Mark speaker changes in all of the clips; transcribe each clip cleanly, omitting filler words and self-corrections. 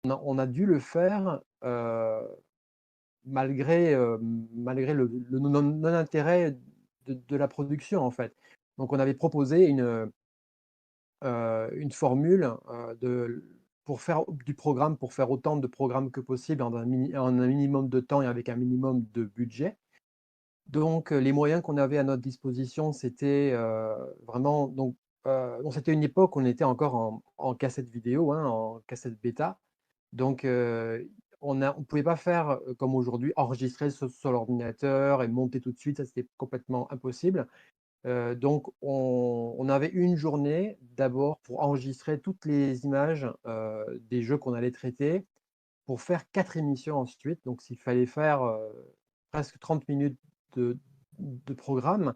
Speaker 1: On a dû le faire, malgré le non-intérêt de la production, en fait. Donc on avait proposé une formule, pour faire du programme, pour faire autant de programmes que possible en un minimum de temps et avec un minimum de budget. Donc, les moyens qu'on avait à notre disposition, c'était, vraiment donc c'était une époque où on était encore en cassette vidéo, hein, en cassette bêta. Donc, on pouvait pas faire, comme aujourd'hui, enregistrer sur l'ordinateur et monter tout de suite, ça c'était complètement impossible. Donc on avait une journée d'abord pour enregistrer toutes les images, des jeux qu'on allait traiter, pour faire 4 émissions ensuite. Donc s'il fallait faire, presque 30 minutes de programme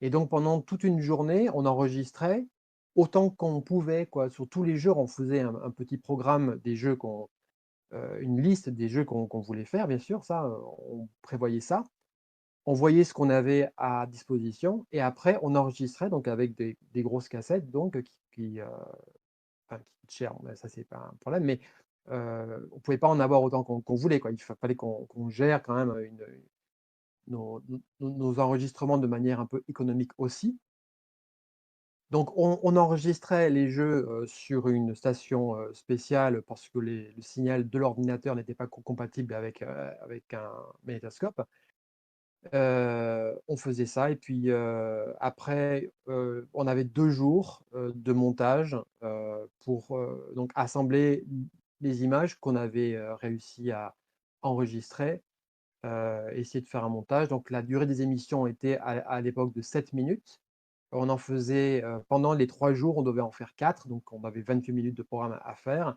Speaker 1: et donc pendant toute une journée, on enregistrait autant qu'on pouvait, quoi. Sur tous les jours, on faisait un petit programme des jeux une liste des jeux qu'on voulait faire, bien sûr, ça, on prévoyait ça. On voyait ce qu'on avait à disposition et après on enregistrait donc avec des grosses cassettes donc enfin qui coûtent cher, mais ça c'est pas un problème, mais on pouvait pas en avoir autant qu'on voulait, quoi. Fallait qu'on gère quand même, nos enregistrements de manière un peu économique aussi. Donc on enregistrait les jeux, sur une station, spéciale parce que le signal de l'ordinateur n'était pas compatible avec un magnétoscope. On faisait ça et puis, après, on avait 2 jours, de montage, pour, donc assembler les images qu'on avait, réussi à enregistrer, essayer de faire un montage. Donc la durée des émissions était à l'époque de 7 minutes. On en faisait, pendant les 3 jours, on devait en faire 4, donc on avait 28 minutes de programme à faire.